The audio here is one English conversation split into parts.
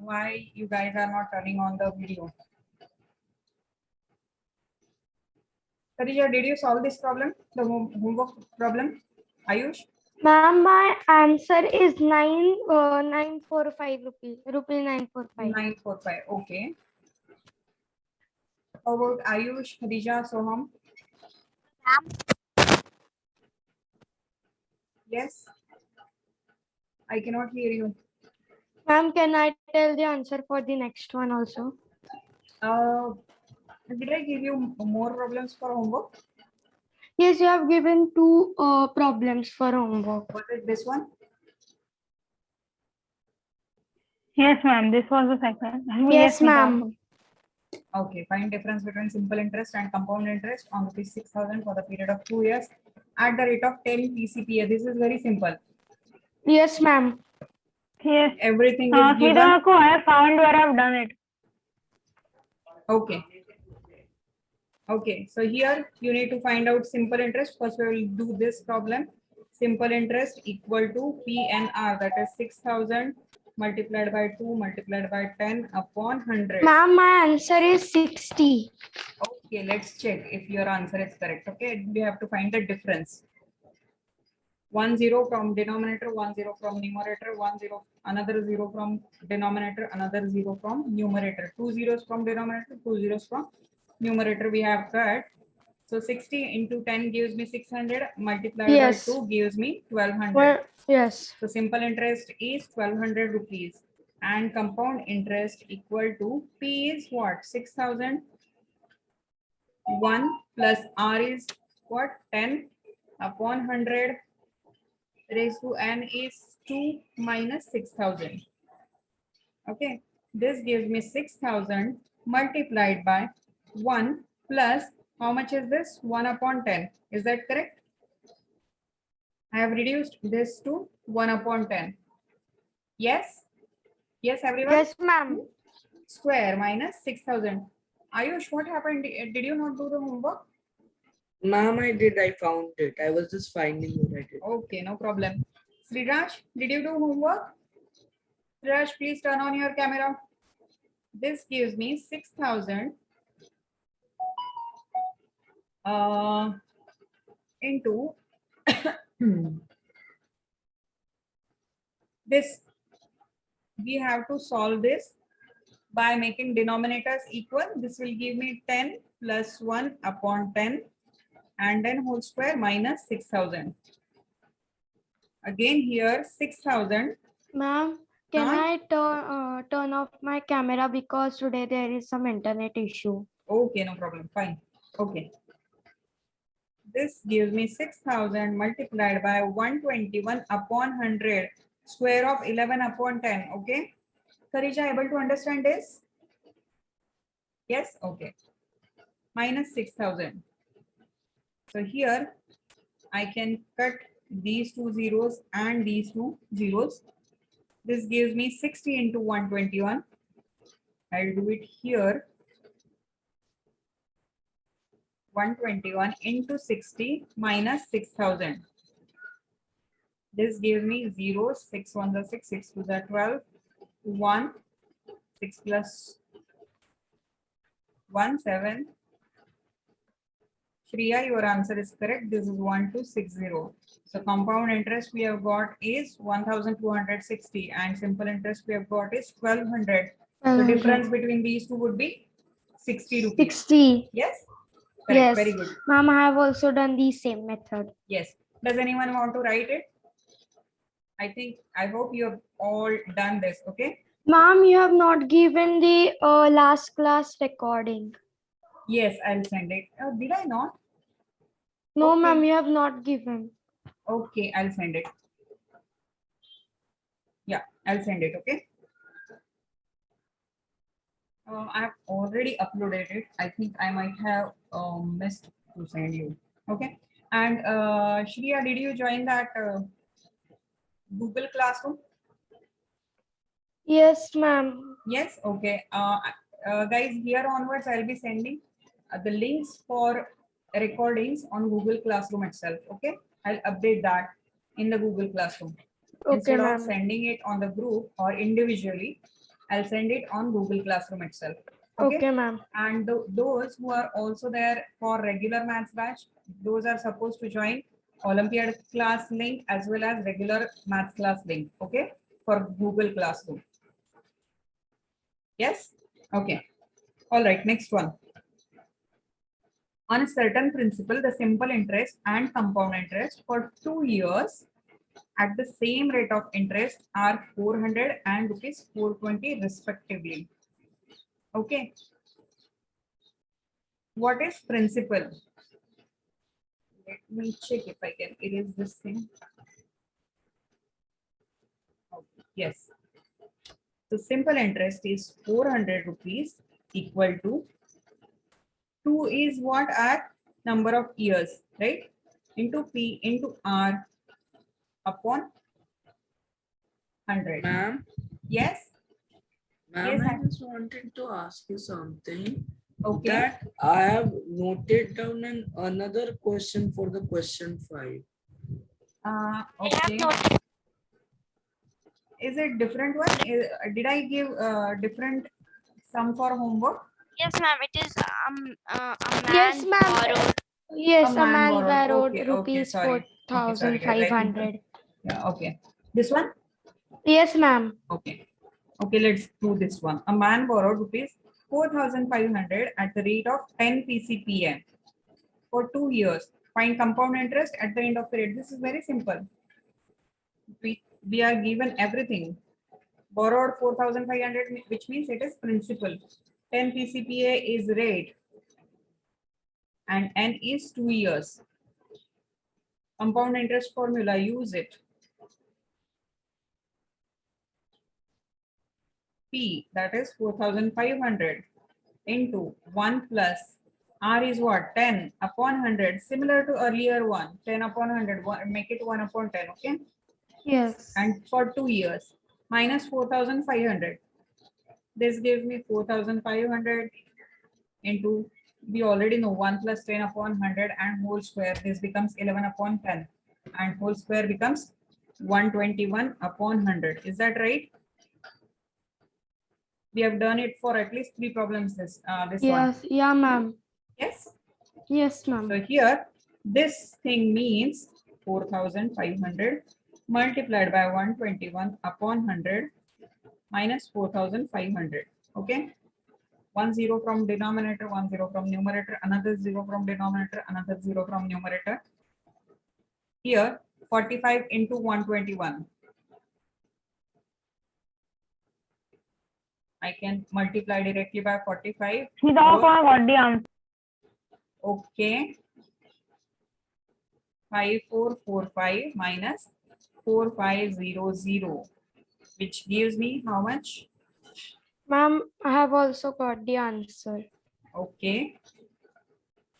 why you guys are not turning on the video? Khadija, did you solve this problem? The homework problem? Ayush? Ma'am, my answer is 945 rupees. Rupee 945. 945. Okay. How about Ayush, Khadija, Soham? Yes? I cannot hear you. Ma'am, can I tell the answer for the next one also? Did I give you more problems for homework? Yes, you have given two problems for homework. Was it this one? Yes, ma'am. This was the second. Yes, ma'am. Okay, find difference between simple interest and compound interest on rupees 6,000 for the period of 2 years at the rate of 10 PCPA. This is very simple. Yes, ma'am. Yes. Everything is given. Smita, I have found where I've done it. Okay. Okay, so here you need to find out simple interest. First, we will do this problem. Simple interest equal to PNR, that is 6,000 multiplied by 2 multiplied by 10 upon 100. Ma'am, my answer is 60. Okay, let's check if your answer is correct. Okay, we have to find the difference. 1 0 from denominator, 1 0 from numerator, 1 0, another 0 from denominator, another 0 from numerator. 2 zeros from denominator, 2 zeros from numerator we have got. So 60 into 10 gives me 600, multiplied Yes. by 2 gives me 1200. Well, yes. So simple interest is 1200 rupees and compound interest equal to P is what? 6,000. 1 plus R is what? 10 upon 100 raised to N is 2 minus 6,000. Okay, this gives me 6,000 multiplied by 1 plus, how much is this? 1 upon 10. Is that correct? I have reduced this to 1 upon 10. Yes? Yes, everyone? Yes, ma'am. Square minus 6,000. Ayush, what happened? Did you not do the homework? Ma'am, I did. I found it. I was just finding what I did. Okay, no problem. Sriraj, did you do homework? Sriraj, please turn on your camera. This gives me 6,000 into this. We have to solve this by making denominators equal. This will give me 10 plus 1 upon 10 and then whole square minus 6,000. Again here 6,000. Ma'am, can I turn off my camera because today there is some internet issue? Okay, no problem. Fine. Okay. This gives me 6,000 multiplied by 121 upon 100 square of 11 upon 10. Okay. Karija, able to understand this? Yes. Okay. Minus 6,000. So here I can cut these two zeros and these two zeros. This gives me 60 into 121. I'll do it here. 121 into 60 minus 6,000. This gives me 0, 6 1 the 6, 6 2 the 12, 1, 6 plus 1, 7. Shriya, your answer is correct. This is 1260. So compound interest we have got is 1,260 and simple interest we have got is 1,200. So difference between these two would be 60 rupees. 60. Yes? Correct. Yes. Very good. Ma'am, I have also done the same method. Yes. Does anyone want to write it? I hope you have all done this. Okay. Ma'am, you have not given the last class recording. Yes, I'll send it. Did I not? No, Okay. ma'am, you have not given. Okay, I'll send it. Yeah, I'll send it. Okay. I have already uploaded it. I think I might have missed to send you. Okay. And Shriya, did you join that Google Classroom? Yes, ma'am. Yes. Okay. Guys, here onwards, I'll be sending the links for recordings on Google Classroom itself. Okay. I'll update that in the Google Classroom. Okay, Instead of ma'am. sending it on the group or individually, I'll send it on Google Classroom itself. Okay, ma'am. And those who are also there for regular maths batch, those are supposed to join Olympiad class link as well as regular maths class link, okay, for Google Classroom. Yes? Okay. All right, next one. On a certain principle, the simple interest and compound interest for 2 years at the same rate of interest are 400 and rupees 420 respectively. Okay. What is principal? Let me check if I can erase this thing. Okay, yes. So simple interest is 400 rupees equal to 2 is what are number of years, right? Into P into R upon 100. Ma'am, Yes. ma'am, Yes, I just wanted to ask you something. Okay. That I have noted down another question for the question 5. Okay. Is it different one? Did I give different sum for homework? Yes, ma'am. It is a Yes, man ma'am. borrowed. Yes, A a man man borrowed. borrowed Okay, rupees sorry. Okay, sorry, guys. I think 4,500. Yeah, okay. This one? Yes, ma'am. Okay. Okay, let's do this one. A man borrowed rupees 4,500 at the rate of 10 PCPM for 2 years. Find compound interest at the end of the rate. This is very simple. We are given everything. Borrowed 4,500, which means it is principal. 10 PCPA is rate and N is 2 years. Compound interest formula, use it. P, that is 4,500 into 1 plus R is what? 10 upon 100, similar to earlier one, 10 upon 100, make it 1 upon 10, okay? Yes. And for 2 years, minus 4,500. This gives me 4,500 into, we already know 1 plus 10 upon 100 and whole square. This becomes 11 upon 10 and whole square becomes 121 upon 100. Is that right? We have done it for at least 3 problems this one. Yes. Yeah, ma'am. Yes. Yes, ma'am. So here, this thing means 4,500 multiplied by 121 upon 100 minus 4,500. Okay. 1 0 from denominator, 1 0 from numerator, another 0 from denominator, another 0 from numerator. Here, 45 into 121. I can multiply directly by 45. He's all got the answer. Okay. 5445 minus 4500, which gives me how much? Ma'am, I have also got the answer. Okay.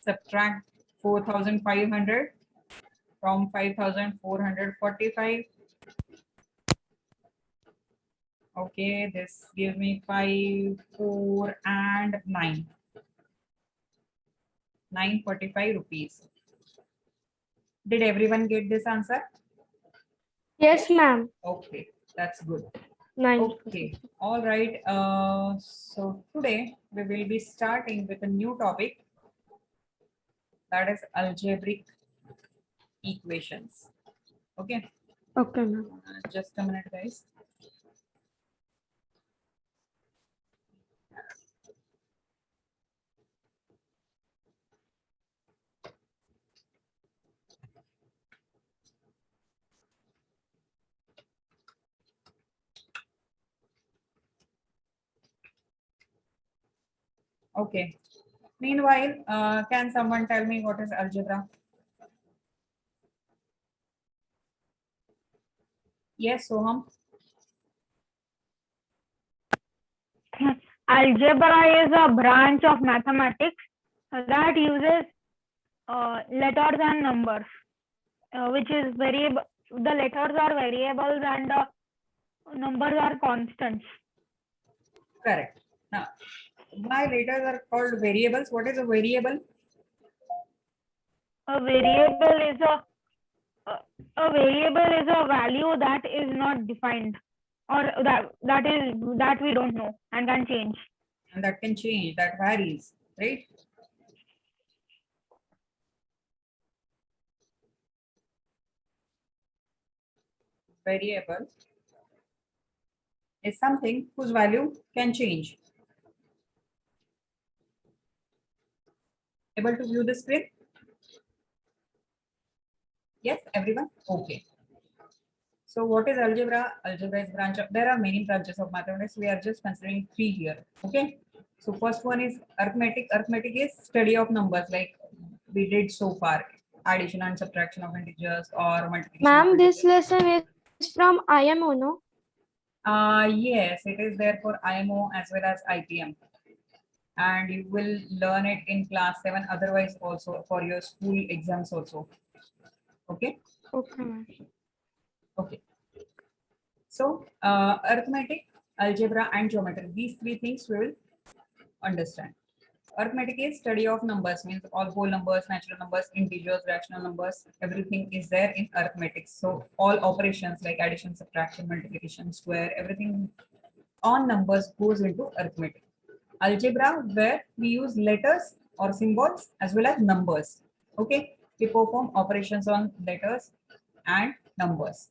Subtract 4,500 from 5,445. Okay, this gives me 5, 4, and 9. 945 rupees. Did everyone get this answer? Yes, ma'am. Okay, that's good. 9. Okay, all right. So today we will be starting with a new topic, that is algebraic equations. Okay, Okay, ma'am. just a minute, guys. Okay. Meanwhile, can someone tell me what is algebra? Yes, Soham. Algebra is a branch of mathematics that uses letters and numbers, which is variable. The letters are variables and the numbers are constants. Correct. Now, why letters are called variables? What is a variable? A variable is a variable is a value that is not defined. or that we don't know and can change. And that can change, that varies, right? Variable is something whose value can change. Able to view the screen? Yes, everyone? Okay. So what is algebra? Algebra is branch of, there are many branches of mathematics. We are just considering 3 here. Okay. So first one is arithmetic. Arithmetic is study of numbers like we did so far. Addition and subtraction of integers or multiplication of Ma'am, this integers. lesson is from IMO, no? Yes, it is there for IMO as well as IPM. And you will learn it in class 7, otherwise also for your school exams also. Okay. Okay, ma'am. Okay. So arithmetic, algebra and geometry, these 3 things we will understand. Arithmetic is study of numbers, means all whole numbers, natural numbers, integers, rational numbers, everything is there in arithmetic. So all operations like addition, subtraction, multiplication, square, everything on numbers goes into arithmetic. Algebra, where we use letters or symbols as well as numbers. Okay, we perform operations on letters and numbers.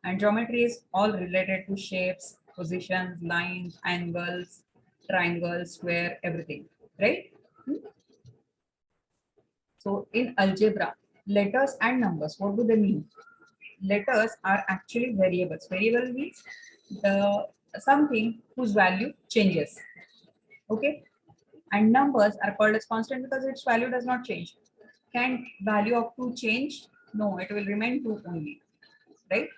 And geometry is all related to shapes, positions, lines, angles, triangles, square, everything, right? So in algebra, letters and numbers, what do they mean? Letters are actually variables. Variable means the something whose value changes. Okay, and numbers are called as constant because its value does not change. Can value of 2 change? No, it will remain 2 only, right?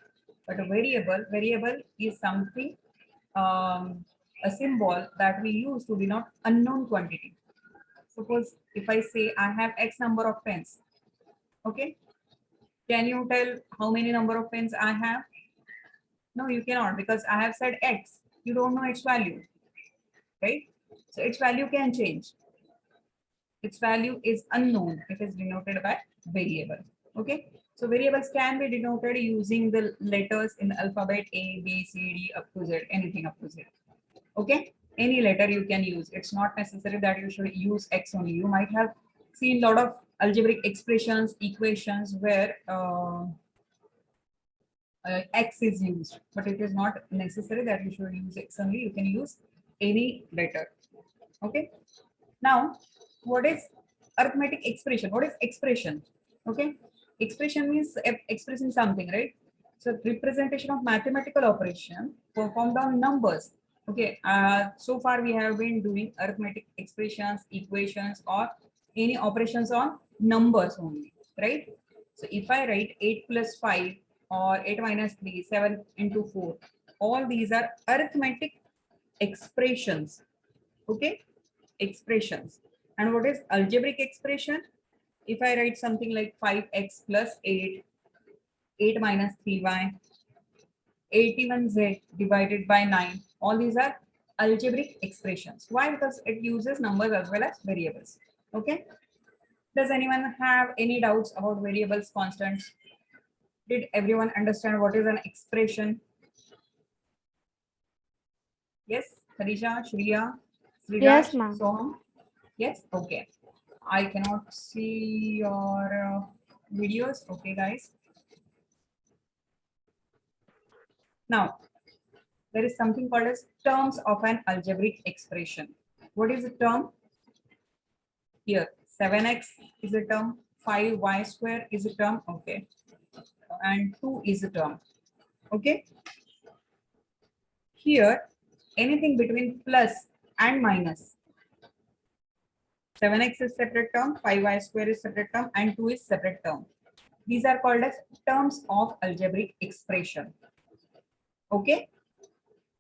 But a variable is something, a symbol that we use to denote unknown quantity. Suppose if I say I have X number of pens, okay, can you tell how many number of pens I have? No, you cannot, because I have said X. You don't know its value, right? So its value can change. Its value is unknown. It is denoted by variable. Okay. So variables can be denoted using the letters in the alphabet A, B, C, D up to Z, anything up to Z. Okay. Any letter you can use. It's not necessary that you should use X only. You might have seen a lot of algebraic expressions, equations where X is used, but it is not necessary that you should use X only. You can use any letter. Okay. Now, what is arithmetic expression? What is expression? Okay. Expression means expressing something, right? So representation of mathematical operation performed on numbers. Okay. So far we have been doing arithmetic expressions, equations, or any operations on numbers only, right? So if I write 8 plus 5 or 8 minus 3, 7 into 4, all these are arithmetic expressions. Okay, expressions. And what is algebraic expression? If I write something like 5x plus 8, 8 minus 3y, 81z divided by 9, all these are algebraic expressions. Why? Because it uses numbers as well as variables. Okay. Does anyone have any doubts about variables, constants? Did everyone understand what is an expression? Yes, Kharisha, Shriya, Sriraj, Yes, ma'am. Soham? Yes, okay. I cannot see your videos. Okay, guys. Now, there is something called as terms of an algebraic expression. What is the term? Here, 7x is a term, 5y square is a term, okay, and 2 is a term, okay. Here, anything between plus and minus. 7x is separate term, 5y square is separate term, and 2 is separate term. These are called as terms of algebraic expression. Okay.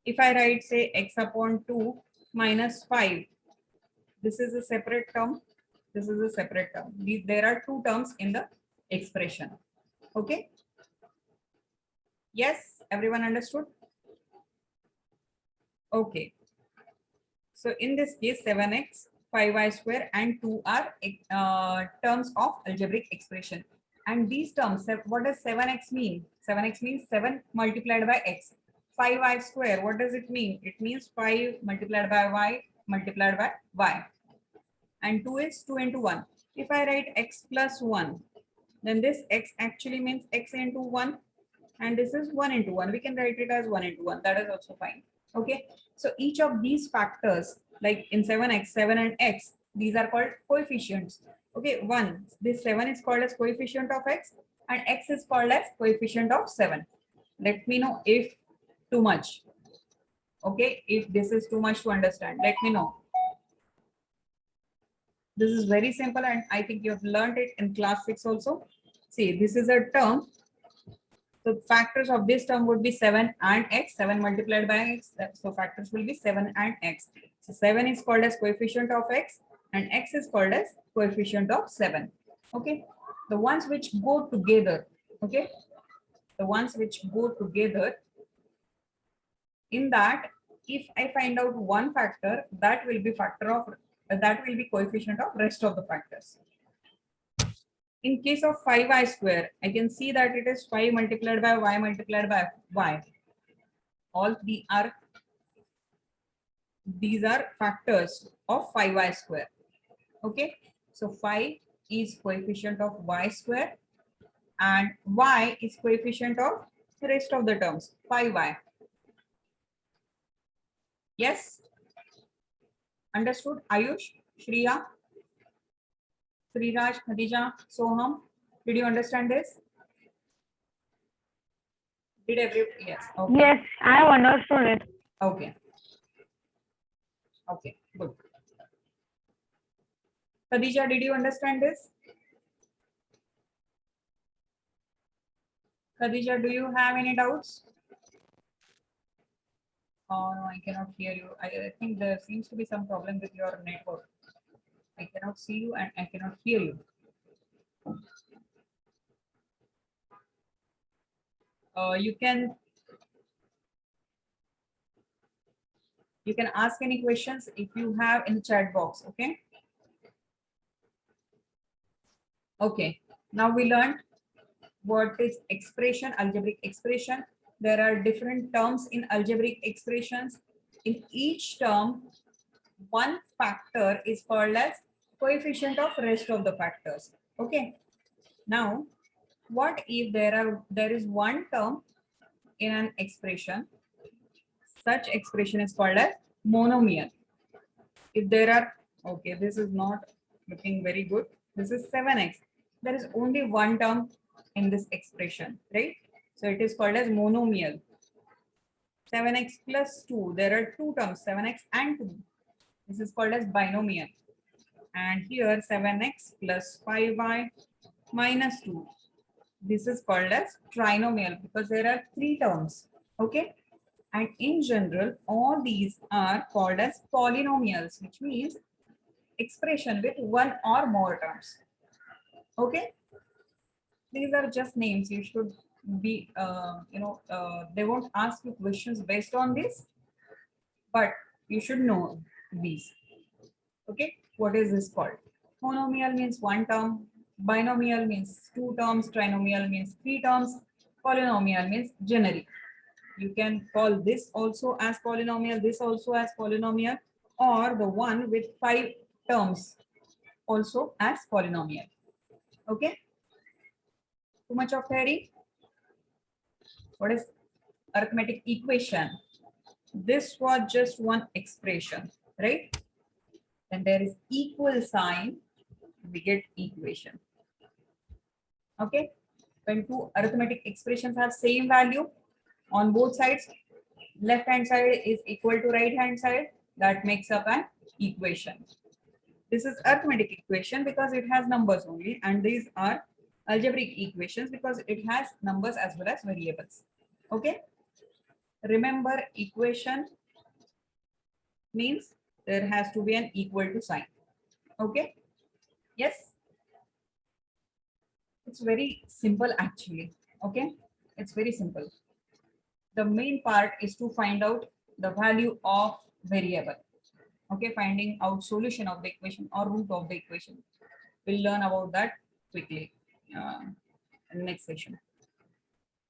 If I write, say, x upon 2 minus 5, this is a separate term. This is a separate term. There are 2 terms in the expression. Okay. Yes, everyone understood? Okay. So in this case, 7x, 5y square, and 2 are terms of algebraic expression. And these terms, what does 7x mean? 7x means 7 multiplied by x. 5y square. What does it mean? It means 5 multiplied by y multiplied by y. And 2 is 2 into 1. If I write x plus 1, then this x actually means x into 1. And this is 1 into 1. We can write it as 1 into 1. That is also fine. Okay. So each of these factors, like in 7x, 7 and x, these are called coefficients. Okay. This 7 is called as coefficient of x and x is called as coefficient of 7. Let me know if too much. Okay. If this is too much to understand, let me know. This is very simple and I think you have learned it in class 6 also. See, this is a term. So factors of this term would be 7 and x, 7 multiplied by x. So factors will be 7 and x. So 7 is called as coefficient of x and x is called as coefficient of 7. Okay. The ones which go together. Okay. The ones which go together. In that, if I find out one factor, that will be coefficient of rest of the factors. In case of 5y square, I can see that it is 5 multiplied by y multiplied by y. All these are factors of 5y square. Okay, so 5 is coefficient of y square and y is coefficient of the rest of the terms, 5y. Yes? Understood? Ayush, Shriya, Sriraj, Khadija, Soham, did you understand this? Did everyone? Yes. Okay. Yes, I have understood it. Okay. Okay, good. Khadija, did you understand this? Khadija, do you have any doubts? Oh, no, I cannot hear you. I think there seems to be some problem with your network. I cannot see you and I cannot hear you. You can ask any questions if you have in the chat box. Okay. Okay. Now we learned what is expression, algebraic expression. There are different terms in algebraic expressions. In each term, one factor is called as coefficient of rest of the factors. Okay. Now, what if there is one term in an expression? Such expression is called as monomial. If there are, okay, this is not looking very good. This is 7x. There is only one term in this expression, right? So it is called as monomial. 7x plus 2. There are two terms, 7x and 2. This is called as binomial. And here 7x plus 5y minus 2. This is called as trinomial because there are three terms. Okay. And in general, all these are called as polynomials, which means expression with one or more terms. Okay. These are just names. You should be, they won't ask you questions based on this, but you should know these. Okay. What is this called? Monomial means one term. Binomial means two terms. Trinomial means three terms. Polynomial means generic. You can call this also as polynomial, this also as polynomial, or the one with 5 terms also as polynomial. Okay. Too much of theory. What is arithmetic equation? This was just one expression, right? Then there is equal sign, we get equation. Okay. When two arithmetic expressions have same value on both sides, left hand side is equal to right hand side, that makes up an equation. This is arithmetic equation because it has numbers only, and these are algebraic equations because it has numbers as well as variables. Okay. Remember, equation means there has to be an equal to sign. Okay. Yes. It's very simple actually. Okay. It's very simple. The main part is to find out the value of variable. Okay, finding out solution of the equation or root of the equation. We'll learn about that quickly in the next session.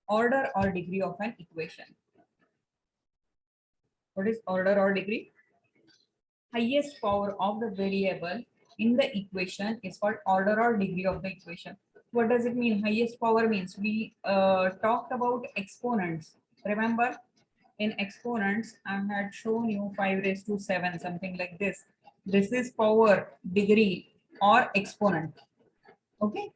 Order or degree of an equation. What is order or degree? Highest power of the variable in the equation is called order or degree of the equation. What does it mean? Highest power means we talked about exponents. Remember, in exponents, I had shown you 5 raised to 7, something like this. This is power, degree, or exponent. Okay.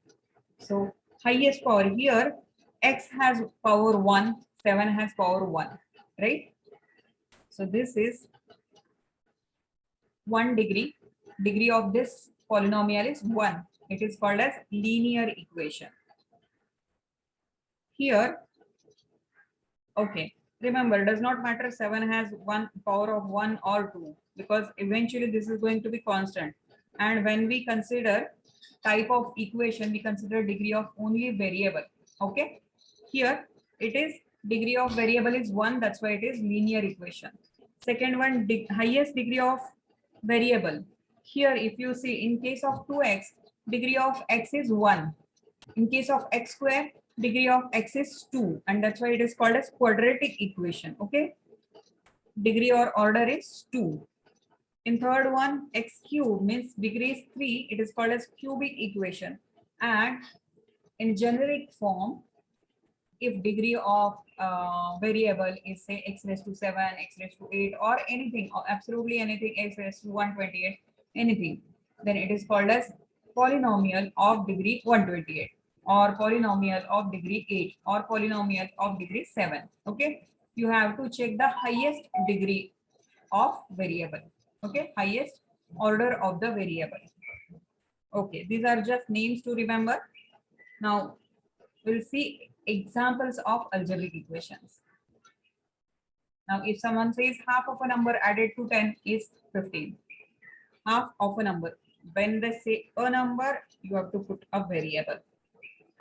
So highest power here, x has power 1, 7 has power 1, right? So this is 1 degree. Degree of this polynomial is 1. It is called as linear equation. Here, okay, remember, does not matter 7 has one power of 1 or 2, because eventually this is going to be constant. And when we consider type of equation, we consider degree of only variable. Okay, here it is degree of variable is 1, that's why it is linear equation. Second one, highest degree of variable. Here, if you see, in case of 2x, degree of x is 1. In case of x square, degree of x is 2, and that's why it is called as quadratic equation. Okay, degree or order is 2. In third one, x cube means degree is 3. It is called as cubic equation. And in generic form, if degree of variable is say x raised to 7, x raised to 8, or anything, or absolutely anything, x raised to 128, anything, then it is called as polynomial of degree 128, or polynomial of degree 8, or polynomial of degree 7. Okay, you have to check the highest degree of variable. Okay, highest order of the variable. Okay, these are just names to remember. Now we'll see examples of algebraic equations. Now, if someone says half of a number added to 10 is 15, half of a number, when they say a number, you have to put a variable.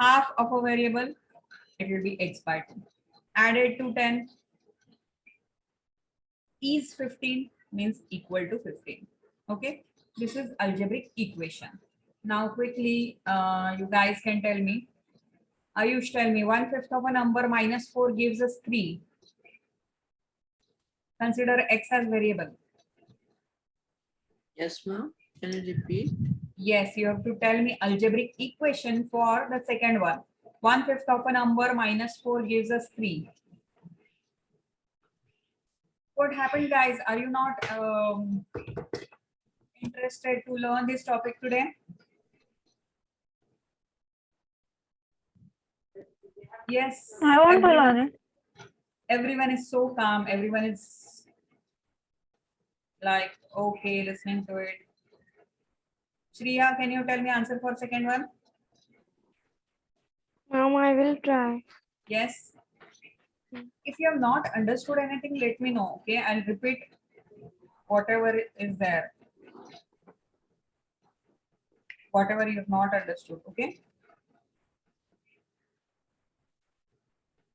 Half of a variable, it will be x by 2. Added to 10 is 15, means equal to 15. Okay, this is algebraic equation. Now quickly, you guys can tell me. Ayush, tell me, 1/5 of a number minus 4 gives us 3. Consider x as variable. Yes, ma'am. Can you repeat? Yes, you have to tell me algebraic equation for the second one. 1/5 of a number minus 4 gives us 3. What happened, guys? Are you not interested to learn this topic today? Yes. I want to learn it. Everyone is so calm. Everyone is like, okay, listening to it. Shreya, can you tell me answer for second one? Ma'am, I will try. Yes. If you have not understood anything, let me know. Okay, I'll repeat whatever is there. Whatever you have not understood. Okay.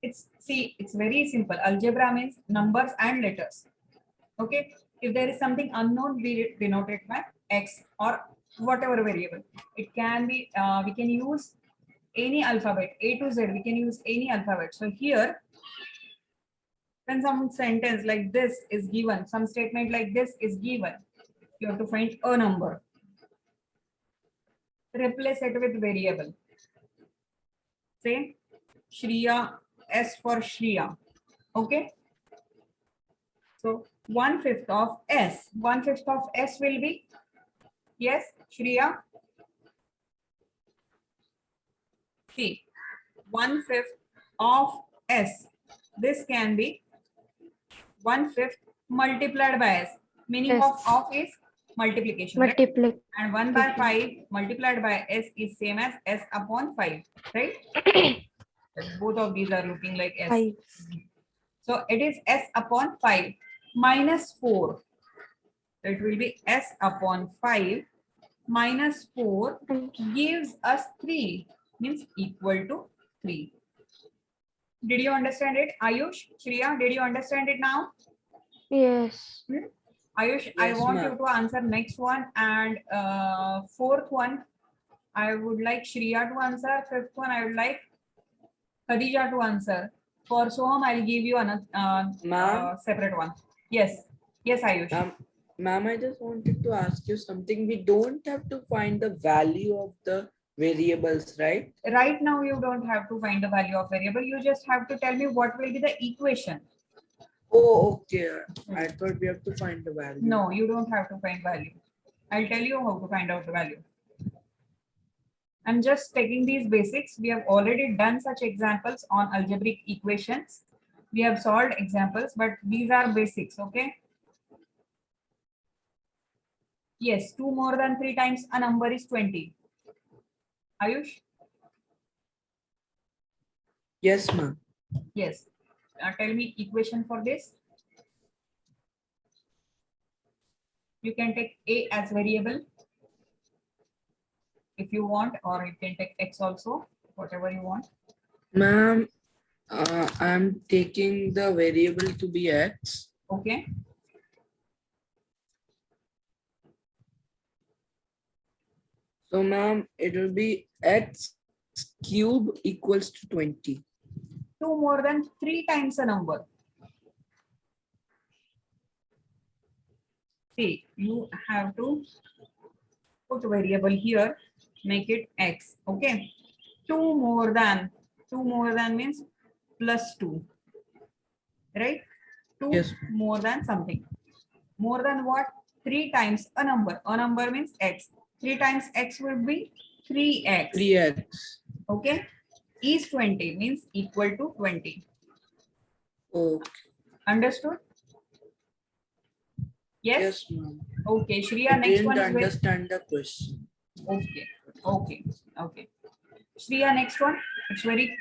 It's very simple. Algebra means numbers and letters. Okay. If there is something unknown, we denote it by x or whatever variable. It can be, we can use any alphabet, A to Z, we can use any alphabet. So here, when some sentence like this is given, some statement like this is given, you have to find a number. Replace it with variable. Say Shreya, S for Shreya. Okay. So 1/5 of S. 1/5 of S will be, yes, Shreya. See, 1/5 of S. This can be 1/5 multiplied by S. Meaning Yes. of is multiplication. Right? Multiply. And 1/5 multiplied by S is same as S upon 5. Right? Both of these are looking like S. 5. So it is S upon 5 minus 4. So it will be S upon 5 minus 4 gives us 3, means equal to 3. Did you understand it? Ayush, Shreya, did you understand it now? Yes. Ayush, I Yes, want ma'am. you to answer next one, and fourth one, I would like Shreya to answer. Fifth one, I would like Khadija to answer. For Soham, I'll give you another Ma'am? separate one. Yes. Yes, Ayush. Ma'am, I just wanted to ask you something. We don't have to find the value of the variables, right? Right now, you don't have to find the value of variable. You just have to tell me what will be the equation. Oh, okay. I thought we have to find the value. No, you don't have to find value. I'll tell you how to find out the value. I'm just taking these basics. We have already done such examples on algebraic equations. We have solved examples, but these are basics, okay? Yes, 2 more than 3 times a number is 20. Ayush? Yes, ma'am. Yes. Tell me equation for this. You can take a as variable if you want, or you can take x also, whatever you want. Ma'am, I'm taking the variable to be x. Okay. So, ma'am, it will be x cube equals to 20. 2 more than 3 times a number. See, you have to put variable here, make it x. Okay. 2 more than means plus 2, right? 2 Yes. more than something. More than what? 3 times a number. A number means x. 3 times x will be 3x. 3x. Okay. Is 20 means equal to 20. Okay. Understood? Yes. Yes, ma'am. Okay. Shreya, I next didn't one is very understand the question. okay. Okay. Okay. Shreya, next one. It's very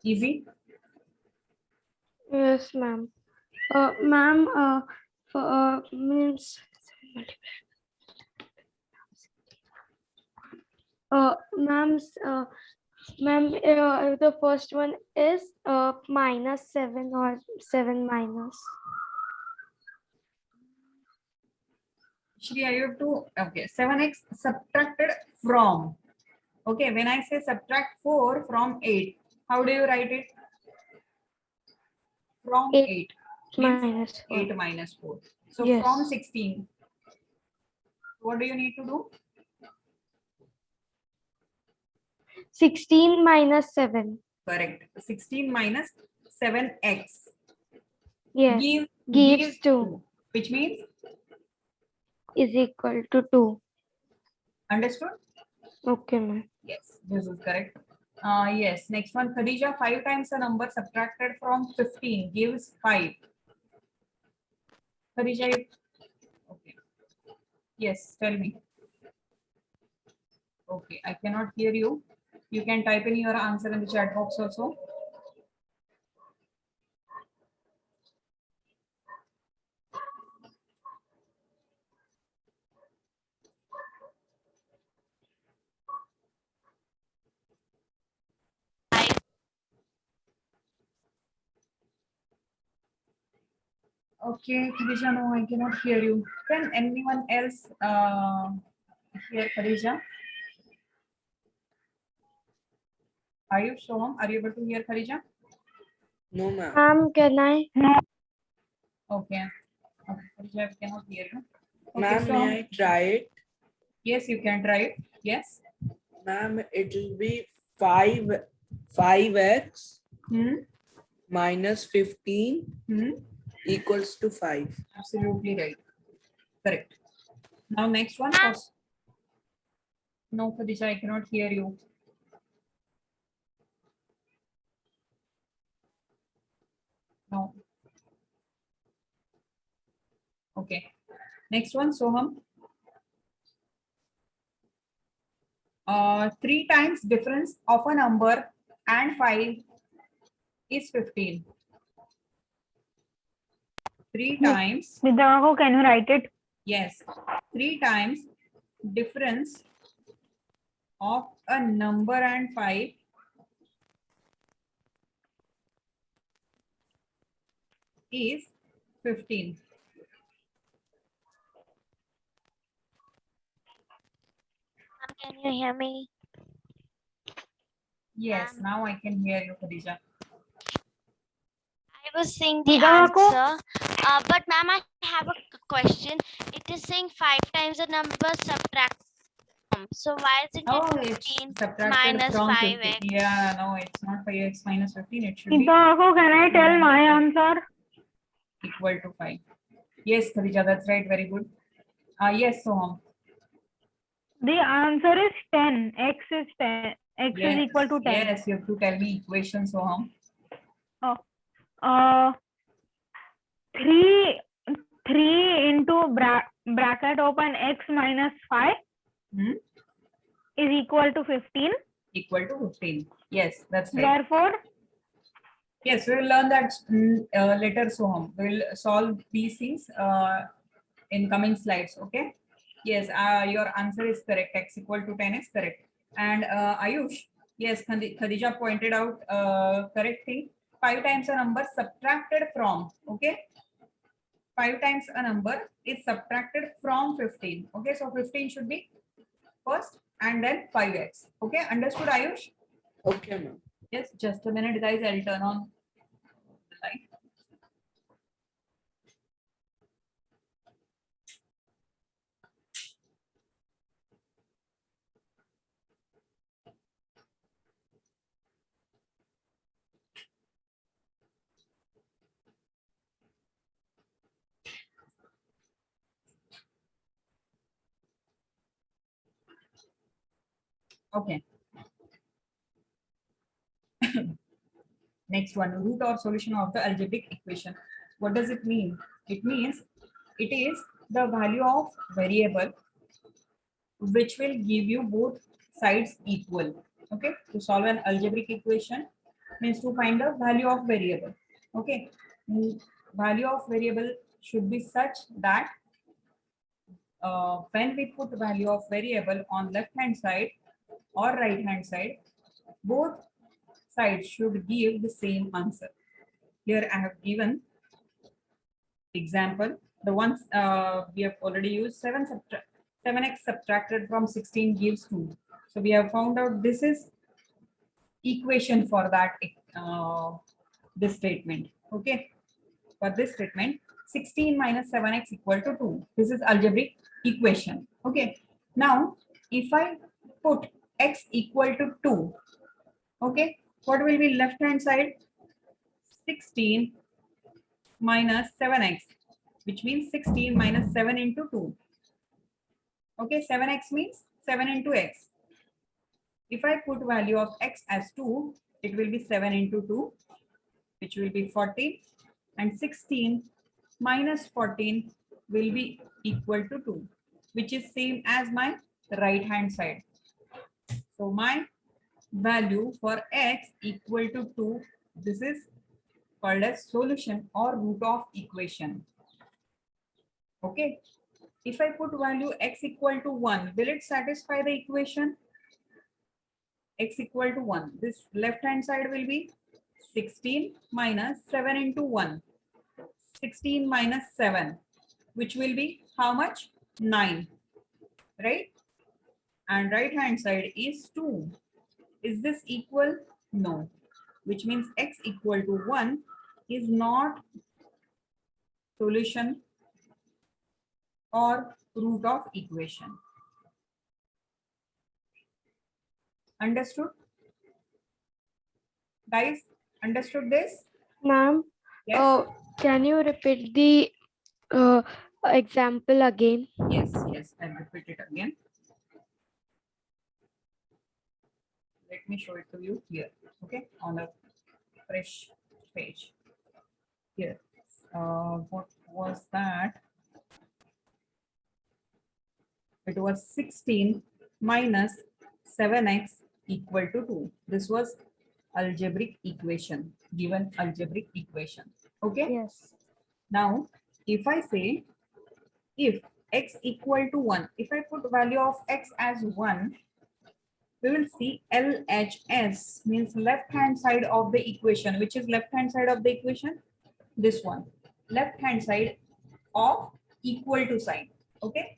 easy. Yes, ma'am. Ma'am, means ma'am, the first one is -7 or 7 minus. Shreya, you have to, okay, 7x subtracted from. Okay, when I say subtract 4 from 8, how do you write it? From 8 8 means minus 4. 8 minus 4. So Yes. from 16, what do you need to do? 16 minus 7. Correct. 16 minus 7x Yes. gives Gives 2 2, which means, is equal to 2. understood? Okay, ma'am. Yes, this is correct. Yes, next one, Khadija, 5 times a number subtracted from 15 gives 5. Khadija, okay. Yes, tell me. Okay, I cannot hear you. You can type in your answer in the chat box also. Okay, Khadija, no, I cannot hear you. Can anyone else hear Khadija? Are you Soham? Are you able to hear Khadija? No, ma'am. Ma'am, can I? Okay. Okay, Khadija, I cannot hear you. Okay, Ma'am, Soham. may I try it? Yes, you can try it. Yes. Ma'am, it will be 5x minus 15 equals to 5. Absolutely right. Correct. Now next one. No, Khadija, I cannot hear you. No. Okay. Next one, Soham. 3 times difference of a number and 5 is 15. 3 times, Vidyaho, can you write it? yes, 3 times difference of a number and 5 is 15. Can you hear me? Yes, now I can hear you, Khadija. I was saying the Hidako? answer. But ma'am, I have a question. It is saying 5 times the number subtract from. So why isn't Oh, it it's 15 subtracted minus from 5x? 15. Yeah, no, it's not 5x minus 15. It should be Hidako, can I tell my answer? equal to 5. Yes, Khadija, that's right. Very good. Yes, Soham. The answer is 10. X is 10. X is equal to 10. Yes, you have to tell me equation, Soham. 3 into bracket open x minus 5 Hmm? is equal to 15. Equal to 15. Yes, that's right. Therefore, Yes, we will learn that later, Soham. We will solve these things in coming slides. Okay. Yes, your answer is correct. X equal to 10 is correct. And Ayush, yes, Khadija pointed out correct thing. 5 times a number subtracted from. Okay. 5 times a number is subtracted from 15. Okay, so 15 should be first and then 5x. Okay, understood, Ayush? Okay, ma'am. Yes, just a minute, guys. I'll turn on the light. Okay. Next one, root or solution of the algebraic equation. What does it mean? It means it is the value of variable which will give you both sides equal. Okay, to solve an algebraic equation means to find the value of variable. Okay, value of variable should be such that when we put value of variable on left hand side or right hand side, both sides should give the same answer. Here I have given example. The ones we have already used, 7x subtracted from 16 gives 2. So we have found out this is equation for that this statement. Okay, for this statement 16 minus 7x equal to 2. This is algebraic equation. Okay, now if I put x equal to 2, okay, what will be left hand side? 16 minus 7x, which means 16 minus 7 into 2. Okay, 7x means 7 into x. If I put value of x as 2, it will be 7 into 2, which will be 14, and 16 minus 14 will be equal to 2, which is same as my right hand side. So my value for x equal to 2, this is called as solution or root of equation. Okay, if I put value x equal to 1, will it satisfy the equation? X equal to 1. This left hand side will be 16 minus 7 into 1. 16 minus 7, which will be how much? 9, right? And right hand side is 2. Is this equal? No. Which means x equal to 1 is not solution or root of equation. Understood? Guys, understood this? Ma'am, Yes? can you repeat the example again? Yes, I'll repeat it again. Let me show it to you here, okay, on a fresh page. Here, what was that? It was 16 minus 7x equal to 2. This was algebraic equation, given algebraic equation. Okay. Yes. Now, if I say if x equal to 1, if I put value of x as 1, we will see LHS means left hand side of the equation. Which is left hand side of the equation? This one. Left hand side of equal to sign. Okay.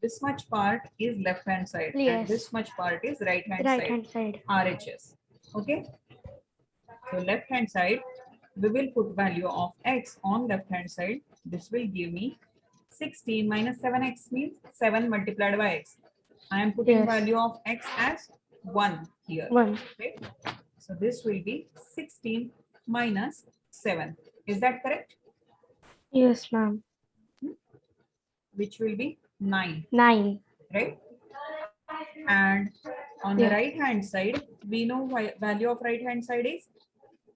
This much part is left hand side and Yes. this much part is right hand Right side. hand side. RHS. Okay. So left hand side we will put value of x on left hand side. This will give me 16 minus 7x means 7 multiplied by x. I am putting Yes. value of x as 1 here. 1. Okay. So this will be 16 minus 7. Is that correct? Yes, ma'am. Which will be 9, 9. right? And on the Yeah. right hand side, we know value of right hand side is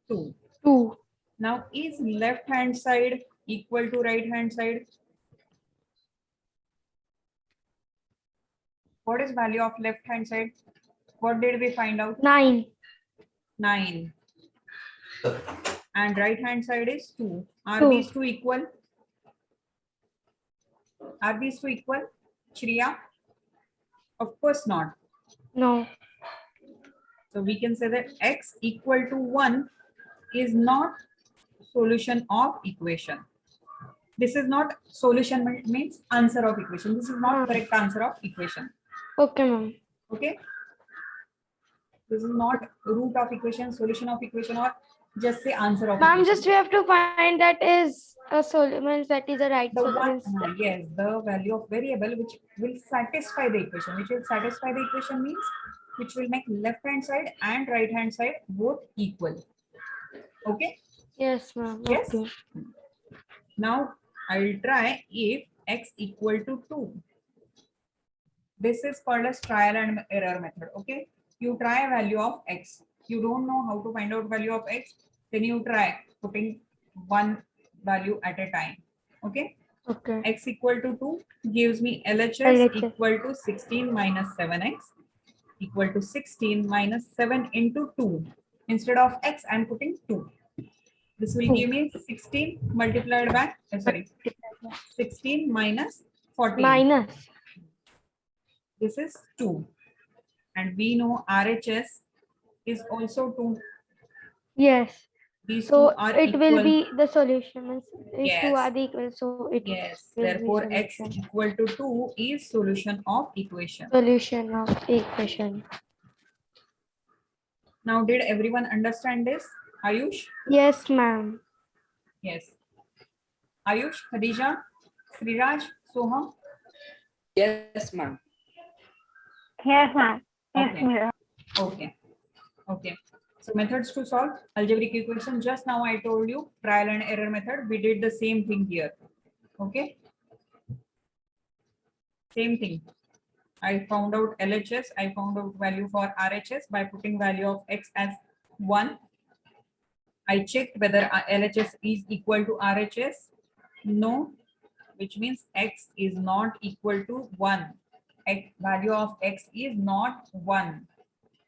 2. 2. Now is left hand side equal to right hand side? What is value of left hand side? What did we find out? 9. 9. And right hand side is 2. Are 2. these two equal? Are these two equal? Shriya? Of course not. No. So we can say that x equal to 1 is not solution of equation. This is not solution means answer of equation. This is not correct answer of equation. Okay, ma'am. Okay. This is not root of equation, solution of equation, or just say answer of Ma'am, equation. just we have to find that is a solution, that is a right The one, solution. yes, the value of variable which will satisfy the equation. Which will satisfy the equation means which will make left hand side and right hand side both equal. Okay. Yes, ma'am. Yes. Okay. Now I will try if x equal to 2. This is called as trial and error method. Okay. You try a value of x. You don't know how to find out value of x. Then you try putting one value at a time. Okay. Okay. X equal to 2 gives me LHS LHS. equal to 16 minus 7x equal to 16 minus 7 into 2. Instead of x, I'm putting 2. This will 2. give me 16 multiplied by, 16 minus 14. Minus. This is 2. And we know RHS is also 2. Yes. These So two are it equal. will be the solution. Means if Yes. 2 are the equal, so it Yes. will be Therefore, x solution. equal to 2 is solution of equation. Solution of equation. Now, did everyone understand this? Ayush? Yes, ma'am. Yes. Ayush, Khadija, Sriraj, Soham? Yes, ma'am. Yes, ma'am. Yes, Okay. Mira. Okay. Okay. So methods to solve algebraic equation. Just now I told you trial and error method. We did the same thing here. Okay. Same thing. I found out LHS. I found out value for RHS by putting value of x as 1. I checked whether LHS is equal to RHS. No, which means x is not equal to 1. Value of x is not 1.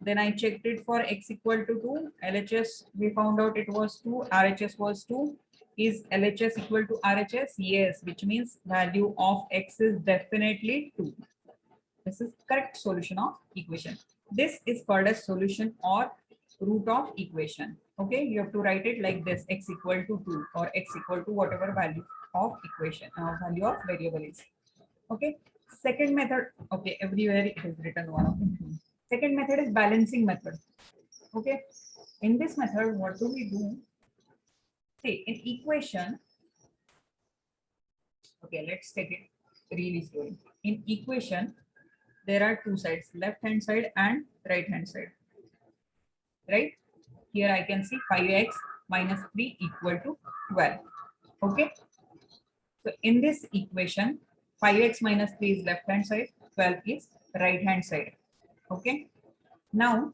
Then I checked it for x equal to 2. LHS, we found out it was 2. RHS was 2. Is LHS equal to RHS? Yes, which means value of x is definitely 2. This is correct solution of equation. This is called as solution or root of equation. Okay, you have to write it like this: x equal to 2 or x equal to whatever value of equation, value of variable is. Okay. Second method. Okay, everywhere it is written one of them. Second method is balancing method. Okay. In this method, what do we do? See, in equation. Okay, let's take it really slowly. In equation, there are two sides, left hand side and right hand side. Right? Here I can see 5x minus 3 equal to 12. Okay. So in this equation, 5x minus 3 is left hand side, 12 is right hand side. Okay. Now,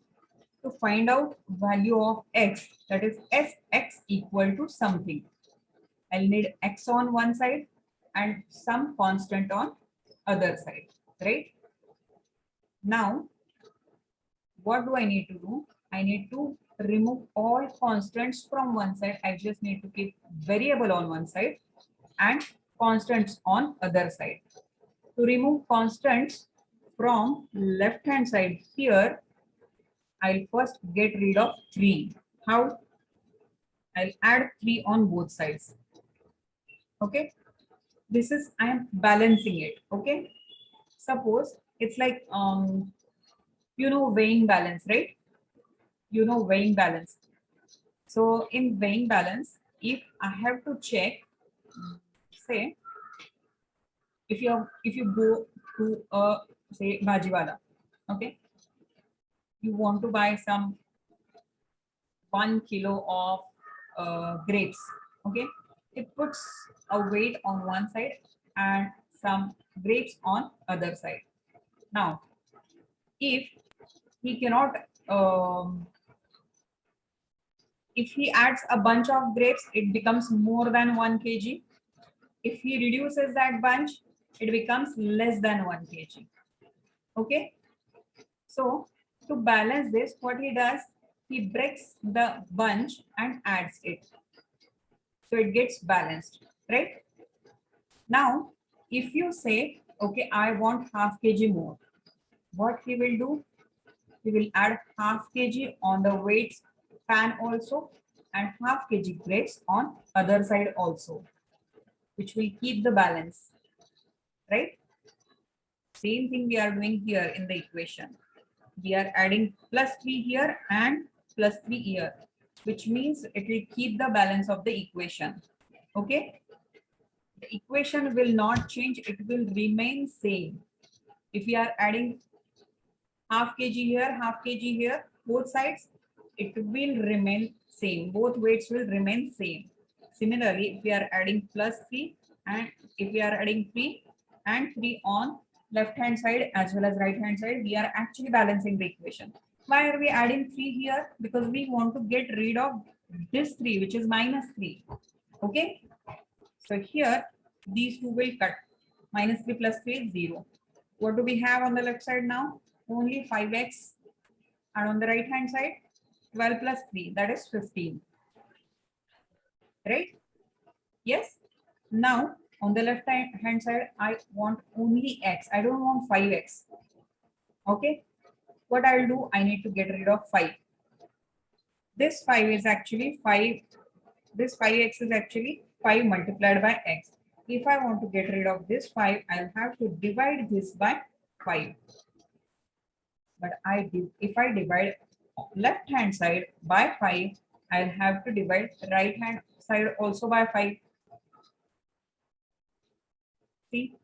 to find out value of x, that is sx equal to something, I'll need x on one side and some constant on other side, right? Now, what do I need to do? I need to remove all constants from one side. I just need to keep variable on one side and constants on other side. To remove constants from left hand side here, I'll first get rid of 3. How? I'll add 3 on both sides. Okay. This is, I am balancing it. Okay. Suppose it's like, you know, weighing balance, right? You know, weighing balance. So in weighing balance, if I have to check, say, if you go to a, say, bhajiwala, okay, you want to buy some 1 kilo of grapes, okay, it puts a weight on one side and some grapes on other side. Now, if he cannot, if he adds a bunch of grapes, it becomes more than 1 kg. If he reduces that bunch, it becomes less than 1 kg. Okay. So to balance this, what he does, he breaks the bunch and adds it. So it gets balanced, right? Now, if you say, okay, I want half kg more, what he will do? He will add half kg on the weights pan also and half kg grapes on other side also, which will keep the balance, right? Same thing we are doing here in the equation. We are adding +3 here and +3 here, which means it will keep the balance of the equation. Okay. The equation will not change. It will remain same. If we are adding half kg here, half kg here, both sides, it will remain same. Both weights will remain same. Similarly, if we are adding +3 and if we are adding 3 and 3 on left hand side as well as right hand side, we are actually balancing the equation. Why are we adding 3 here? Because we want to get rid of this 3, which is -3. Okay. So here, these two will cut. -3 + 3 is 0. What do we have on the left side now? Only 5x. And on the right hand side, 12 + 3, that is 15. Right? Yes. Now, on the left hand side, I want only x. I don't want 5x. Okay. What I'll do, I need to get rid of 5. This 5 is actually 5. This 5x is actually 5 multiplied by x. If I want to get rid of this 5, I'll have to divide this by 5. But if I divide left hand side by 5, I'll have to divide right hand side also by 5. See,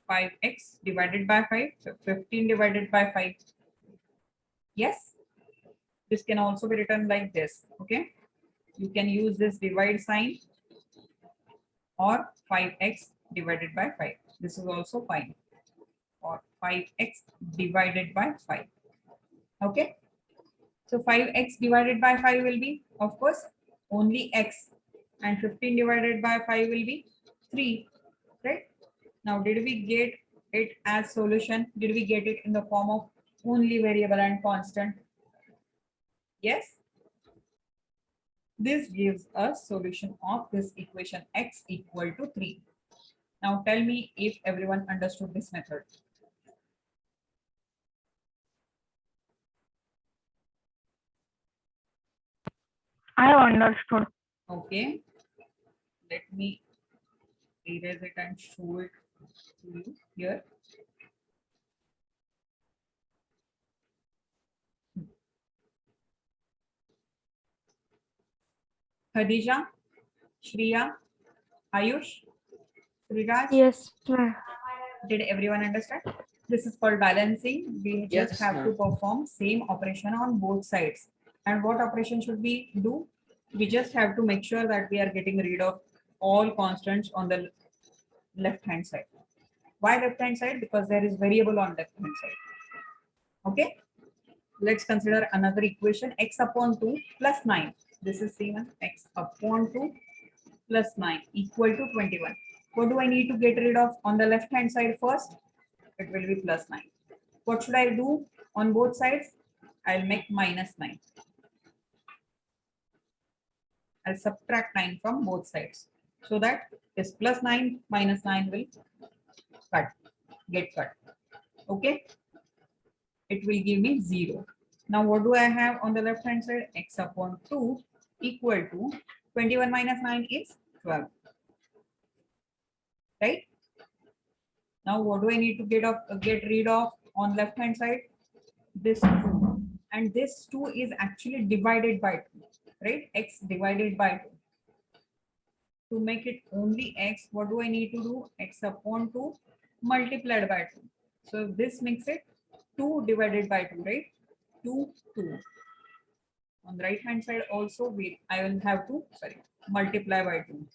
5x divided by 5, so 15 divided by 5. Yes, this can also be written like this. Okay, you can use this divide sign or 5x divided by 5. This is also fine. Or 5x divided by 5. Okay, so 5x divided by 5 will be, of course, only x, and 15 divided by 5 will be 3, right? Now, did we get it as solution? Did we get it in the form of only variable and constant? Yes. This gives us solution of this equation x equal to 3. Now tell me if everyone understood this method. I have understood. Okay. Let me erase it and show it to you here. Khadija, Shriya, Ayush, Sriraj, Yes, ma'am. did everyone understand? This is called balancing. We just Yes, have to ma'am. perform same operation on both sides. And what operation should we do? We just have to make sure that we are getting rid of all constants on the left hand side. Why left hand side? Because there is variable on left hand side. Okay. Let's consider another equation, x upon 2 plus 9. This is same as x upon 2 plus 9 equal to 21. What do I need to get rid of on the left hand side first? It will be plus 9. What should I do on both sides? I'll make -9. I'll subtract 9 from both sides so that this plus 9 minus 9 will get cut. Okay. It will give me 0. Now what do I have on the left hand side? X upon 2 equal to 21 minus 9 is 12. Right? Now what do I need to get rid of on left hand side? This 2. And this 2 is actually divided by 2. right? X divided by 2. To make it only x, what do I need to do? X upon 2 multiplied by 2. So this makes it 2 divided by 2, right? 2, 2. On the right hand side also, I will have to, multiply by 2.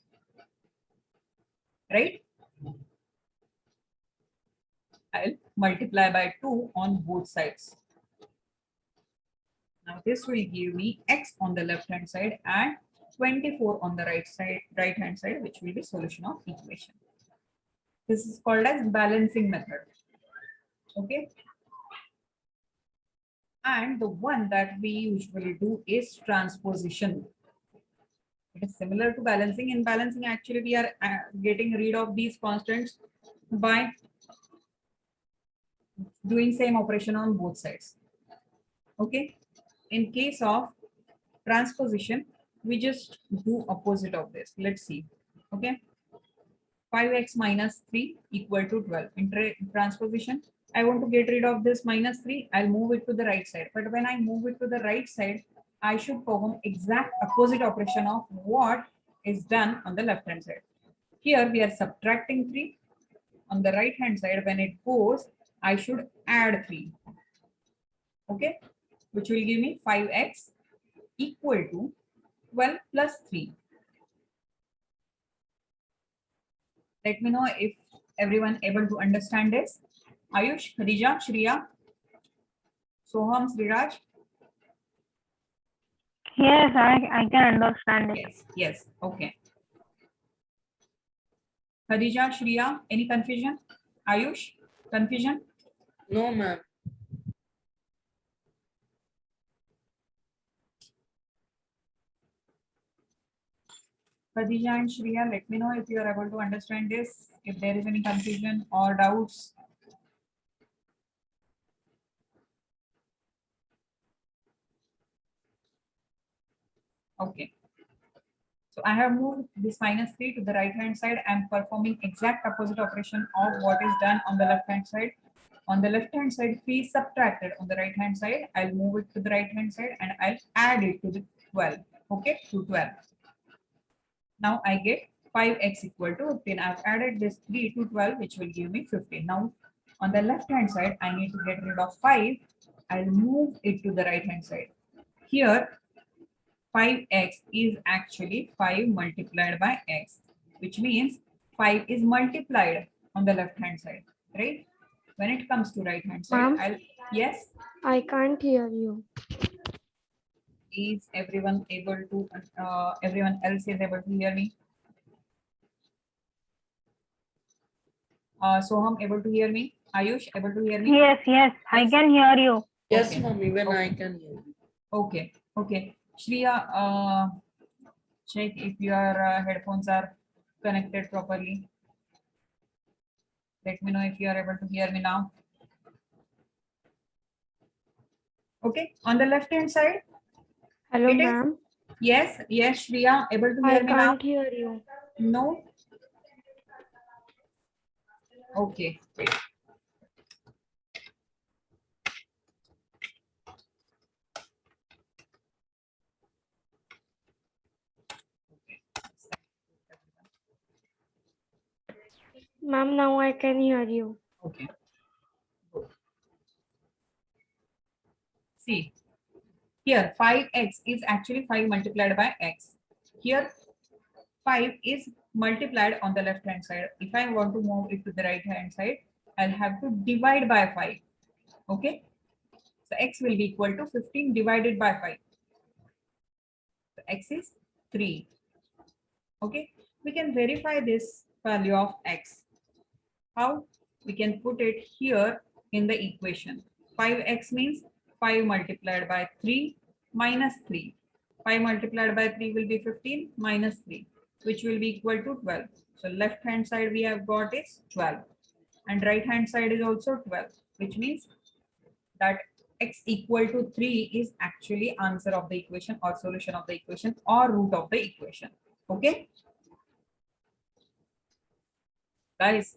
Right? I'll multiply by 2 on both sides. Now this will give me x on the left hand side and 24 on the right hand side, which will be solution of equation. This is called as balancing method. Okay. And the one that we usually do is transposition. It is similar to balancing. In balancing, actually, we are getting rid of these constants by doing same operation on both sides. Okay. In case of transposition, we just do opposite of this. Let's see. Okay. 5x minus 3 equal to 12. In transposition, I want to get rid of this minus 3. I'll move it to the right side. But when I move it to the right side, I should perform exact opposite operation of what is done on the left hand side. Here we are subtracting 3. On the right hand side, when it goes, I should add 3. Okay, which will give me 5x equal to 12 plus 3. Let me know if everyone able to understand this. Ayush, Khadija, Shriya, Soham, Sriraj. Yes, I can understand it. Yes, yes, okay. Khadija, Shriya, any confusion? Ayush, confusion? No, ma'am. Khadija and Shriya, let me know if you are able to understand this, if there is any confusion or doubts. Okay. So I have moved this minus 3 to the right hand side. I'm performing exact opposite operation of what is done on the left hand side. On the left hand side, 3 is subtracted. On the right hand side, I'll move it to the right hand side and I'll add it to the 12. Okay, to 12. Now I get 5x equal to 15. I've added this 3 to 12, which will give me 15. Now on the left hand side, I need to get rid of 5. I'll move it to the right hand side. Here, 5x is actually 5 multiplied by x, which means 5 is multiplied on the left hand side, right? When it comes to right hand side, yes? I can't hear you. Is everyone able to, everyone else is able to hear me? Soham able to hear me? Ayush able to hear me? Yes, yes, I can hear you. Yes, Okay. ma'am. Even Okay. I can hear you. Okay, okay. Shriya, check if your headphones are connected properly. Let me know if you are able to hear me now. Okay, on the left hand side. Hello, It is- ma'am. Yes, yes, Shriya, able to I hear me now? can't hear you. No? Okay, wait. Ma'am, now I can hear you. Okay. Good. See, here 5x is actually 5 multiplied by x. Here 5 is multiplied on the left hand side. If I want to move it to the right hand side, I'll have to divide by 5. Okay. So x will be equal to 15 divided by 5. So x is 3. Okay. We can verify this value of x. How? We can put it here in the equation. 5x means 5 multiplied by 3 minus 3. 5 multiplied by 3 will be 15 minus 3, which will be equal to 12. So left hand side we have got is 12 and right hand side is also 12, which means that x equal to 3 is actually answer of the equation or solution of the equation or root of the equation. Okay. Guys,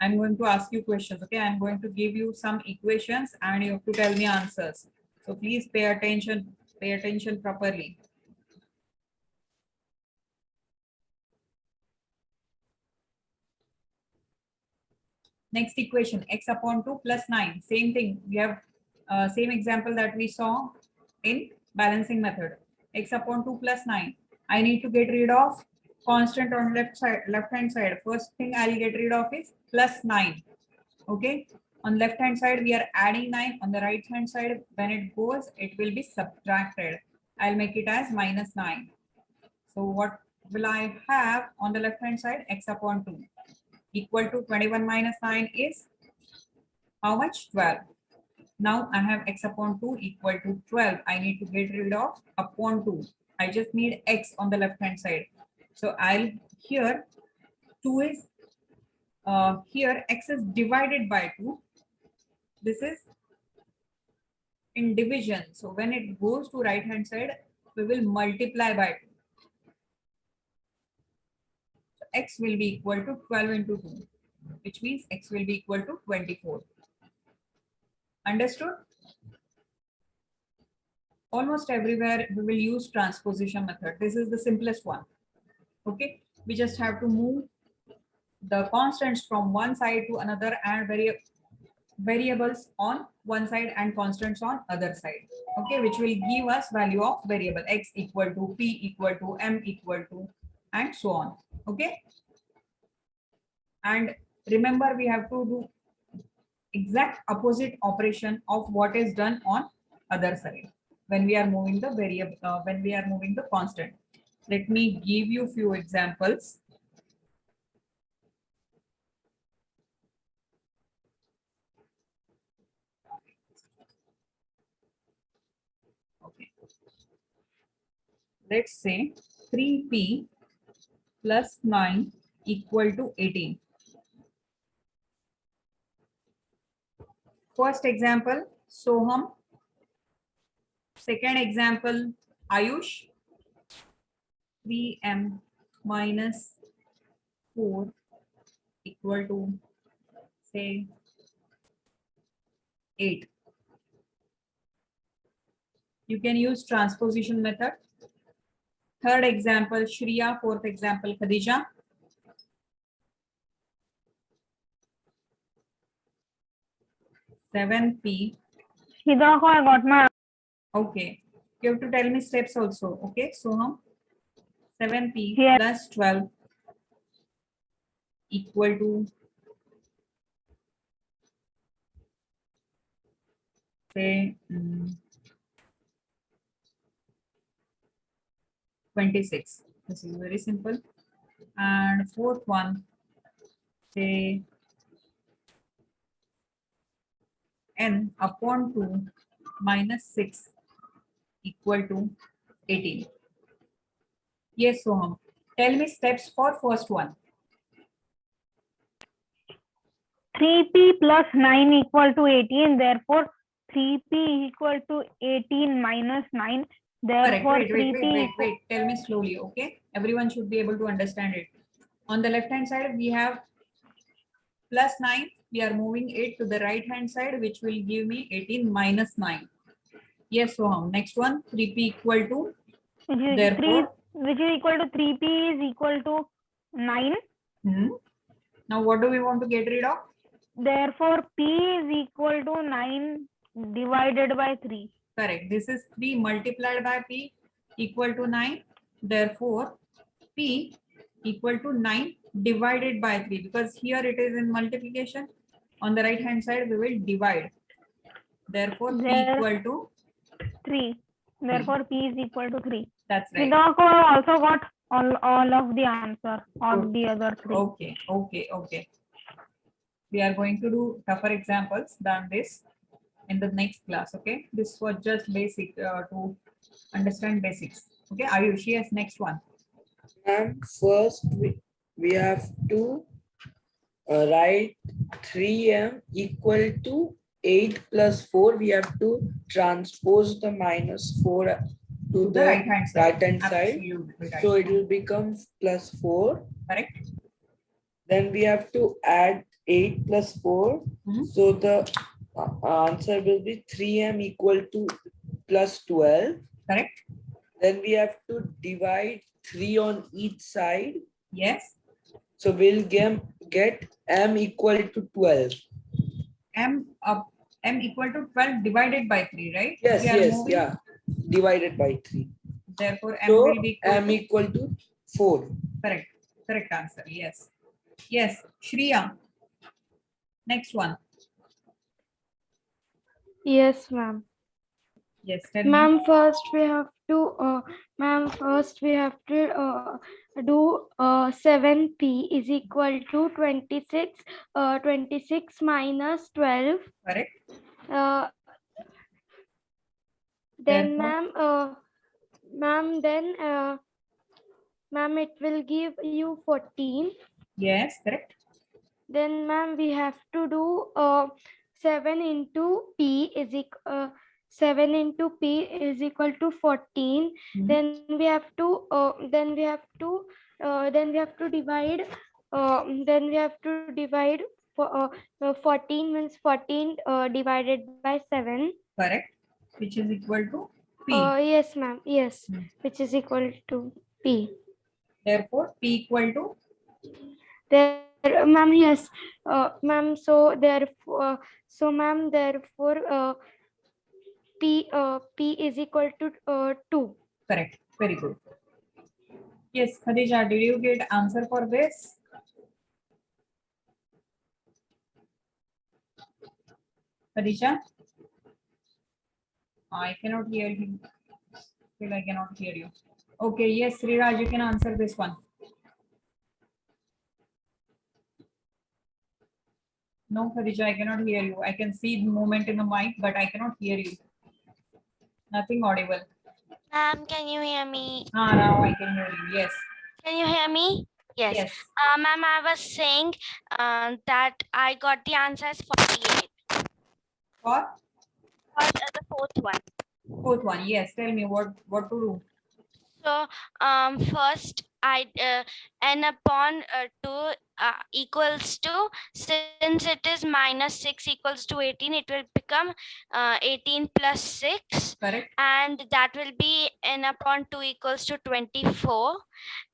I'm going to ask you questions. Okay, I'm going to give you some equations and you have to tell me answers. So please pay attention properly. Next equation, x upon 2 plus 9. Same thing. We have same example that we saw in balancing method. X upon 2 plus 9. I need to get rid of constant on left hand side. First thing I'll get rid of is plus 9. Okay. On left hand side, we are adding 9. On the right hand side, when it goes, it will be subtracted. I'll make it as minus 9. So what will I have on the left hand side? X upon 2 equal to 21 minus 9 is how much? 12. Now I have x upon 2 equal to 12. I need to get rid of upon 2. I just need x on the left hand side. So I'll here 2 is here x is divided by 2. This is in division. So when it goes to right hand side, we will multiply by 2. So x will be equal to 12 into 2, which means x will be equal to 24. Understood? Almost everywhere we will use transposition method. This is the simplest one. Okay, we just have to move the constants from one side to another and variables on one side and constants on other side. Okay, which will give us value of variable x equal to p equal to m equal to and so on. Okay, and remember we have to do exact opposite operation of what is done on other side when we are moving the variable when we are moving the constant. Let me give you few examples. Okay, let's say 3p plus 9 equal to 18. First example, Soham. Second example, Ayush. 3m minus 4 equal to say 8. You can use transposition method. Third example, Shriya. Fourth example, Khadija. 7p. Hidako, I got my Okay. You have to tell me steps also. Okay. So 7p Yes. plus 12 equal to say 26. This is very simple. And fourth one, say n upon 2 minus 6 equal to 18. Yes, Soham. Tell me steps for first one. 3p plus 9 equal to 18. Therefore, 3p equal to 18 minus 9. Correct. Therefore, Wait. Tell me slowly, okay? Everyone should be able to understand it. On the left hand side, we have plus 9. We are moving it to the right hand side, which will give me 18 minus 9. Yes, Soham. Next one, 3p equal to, therefore, which is equal to 3p is equal to 9. Now what do we want to get rid of? Therefore, p is equal to 9 divided by 3. Correct. This is 3 multiplied by p equal to 9. Therefore, p equal to 9 divided by 3, because here it is in multiplication. On the right hand side, we will divide. Therefore, p equal to 3. Therefore, p is equal to 3. That's right. Hidako also got all of the answer of the other 3. Okay. We are going to do tougher examples than this in the next class. Okay, this was just basic to understand basics. Okay, Ayush, yes, next one. And first we have to write 3m equal to 8 plus 4. We have to transpose the minus 4 to the right hand side. Absolutely right. So it will become plus 4. Correct. Then we have to add 8 plus 4. So the answer will be 3m equal to plus 12. Correct. Then we have to divide 3 on each side. Yes. So we'll get m equal to 12. M equal to 12 divided by 3, right? Yes, We are yes, moving, yeah. Divided by 3. therefore M So will be equal m to, equal to 4. correct answer. Yes. Yes, Shriya. Next one. Yes, ma'am. Yes, tell me. Ma'am, first we have to, do 7p is equal to 26, 26 minus 12. Correct. Uh, then Therefore, ma'am, it will give you 14. yes, correct. Then ma'am, we have to do 7 into p is equal 7 into p is equal to 14. Hmm. Then we have to divide for 14 means 14 divided by 7. Correct. Which is equal to P. Yes, ma'am. Yes, Hmm. which is equal to p. Therefore, P equal to, There, ma'am, yes, ma'am. Therefore, p is equal to 2. correct. Very good. Yes, Khadija, did you get answer for this? Khadija? I cannot hear you. Still, I cannot hear you. Okay, yes, Sriraj, you can answer this one. No, Khadija, I cannot hear you. I can see the movement in the mic, but I cannot hear you. Nothing audible. Ma'am, can you hear me? Ah, now I can hear you. Yes. Can you hear me? Yes. Yes. Ma'am, I was saying that I got the answer as 48 For for the fourth one. fourth one. Yes. Tell me what to do. So first I n upon 2 equals to, since it is minus 6 equals to 18, it will become 18 plus 6, Correct. and that will be n upon 2 equals to 24.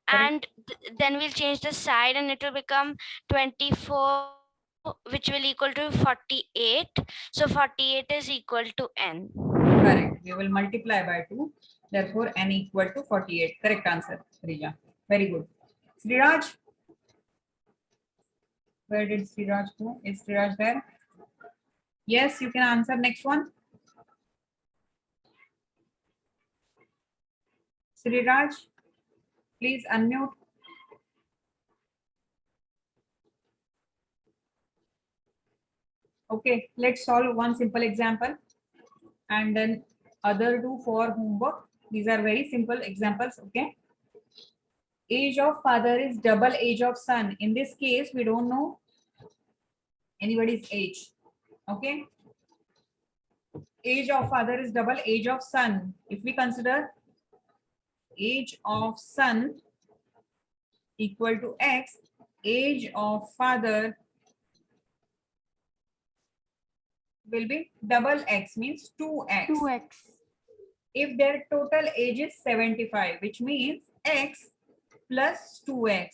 And then we'll change the side and it will become 24, which will equal to 48. So 48 is equal to n. Correct. We will multiply by 2. Therefore, n equal to 48. Correct answer, Rija. Very good. Sriraj? Where did Sriraj go? Is Sriraj there? Yes, you can answer next one. Sriraj, please unmute. Okay, let's solve one simple example and then other two for homework. These are very simple examples. Okay. Age of father is double age of son. In this case, we don't know anybody's age. Okay. Age of father is double age of son. If we consider age of son equal to x, age of father will be double x, means 2x. 2x. If their total age is 75, which means x plus 2x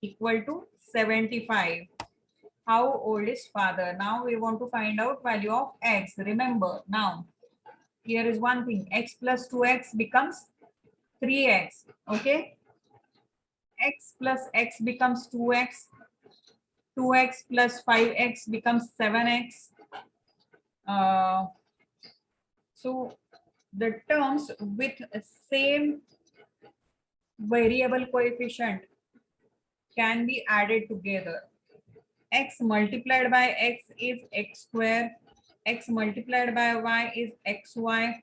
equal to 75. How old is father? Now we want to find out value of x. Remember, now here is one thing, x plus 2x becomes 3x. Okay, x plus x becomes 2x, 2x plus 5x becomes 7x. So the terms with same variable coefficient can be added together. X multiplied by x is x square, x multiplied by y is xy,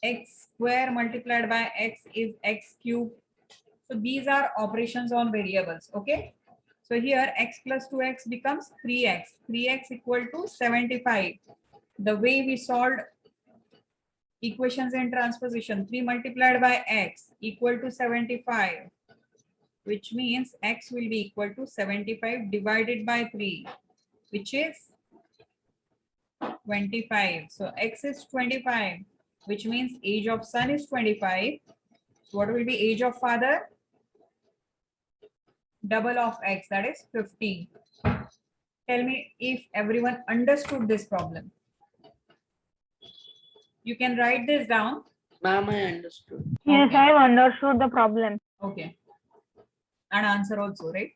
x square multiplied by x is x cube. So these are operations on variables. Okay. So here x plus 2x becomes 3x. 3x equal to 75. The way we solved equations in transposition, 3 multiplied by x equal to 75, which means x will be equal to 75 divided by 3, which is 25. So x is 25, which means age of son is 25. So what will be age of father? double of x, that is 15. Tell me if everyone understood this problem. You can write this down. Ma'am, I understood. Yes, Okay. I've understood the problem. Okay. And answer also, right?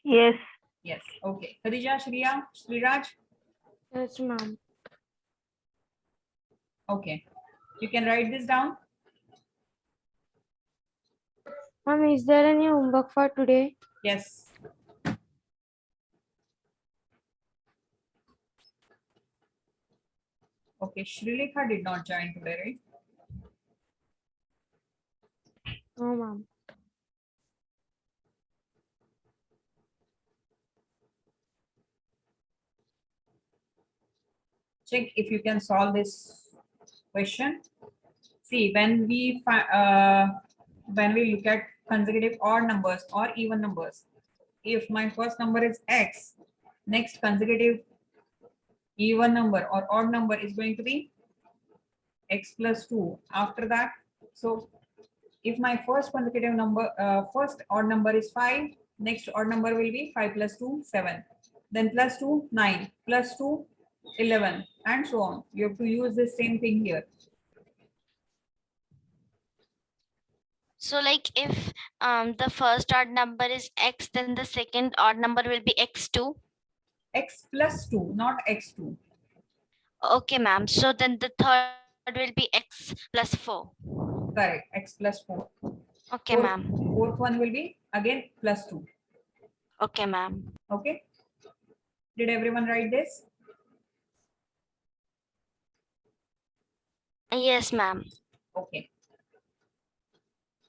Yes. Yes. Okay. Khadija, Shriya, Sriraj. Yes, ma'am. Okay. You can write this down. Ma'am, is there any homework for today? Yes. Okay. Shrilekha did not join today, right? No, ma'am. Check if you can solve this question. See, when we look at consecutive odd numbers or even numbers, if my first number is x, next consecutive even number or odd number is going to be x plus 2. After that, so if my first consecutive number, first odd number is 5, next odd number will be 5 plus 2, 7. Then plus 2, 9, plus 2, 11, and so on. You have to use the same thing here. So like if the first odd number is x, then the second odd number will be x2. X plus 2, not x2. Okay, ma'am. So then the third will be x plus 4. Correct, x plus 4. Okay, ma'am. Fourth one will be again plus 2. Okay, ma'am. Okay. Did everyone write this? Yes, ma'am. Okay.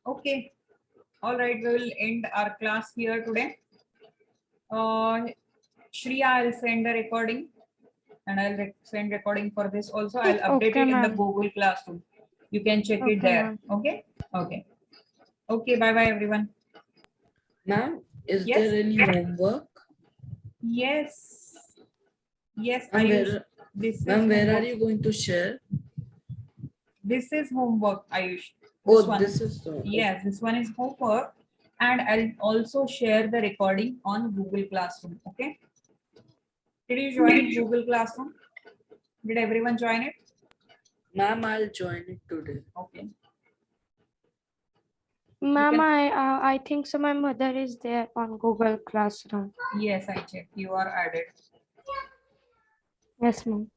Okay. All right, we will end our class here today. Shriya, I'll send a recording and I'll send recording for this also. I'll update Okay, it in the ma'am. Google Classroom. You can check Okay, it there. ma'am. Okay. Okay. Okay. Bye bye, everyone. Ma'am, is Yes. there any homework? Yes. Yes, Ma'am, Ayush. This is where are homework. you going to share? This is homework, Ayush. Oh, This one. this is the. Yes, this one is homework. And I'll also share the recording on Google Classroom. Okay. Did you join Google Classroom? Did everyone join it? Ma'am, I'll join it today. Okay. Ma'am, can- I think so. My mother is there on Google Classroom. Yes, I checked. You are added. Yes, ma'am.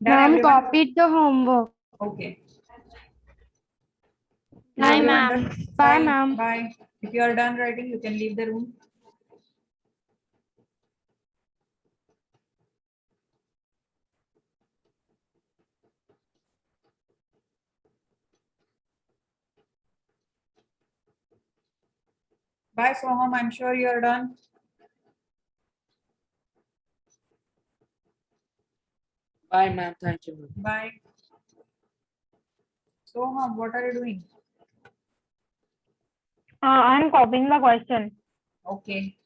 Done, Ma'am, everyone? copied the homework. Okay. Is Bye, everyone ma'am. done? Bye, ma'am. Bye. If you are done writing, you can leave the room. Bye, Soham. I'm sure you are done. Bye, ma'am. Thank you, ma'am. Bye. Soham, what are you doing? I'm copying the question. Okay.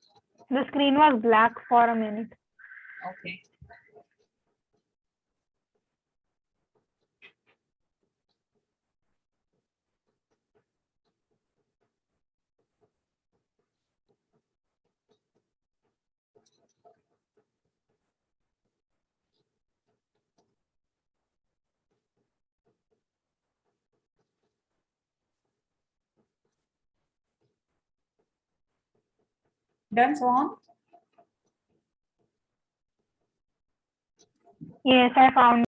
The screen was black for a minute. Okay. Done, Soham? Yes, I found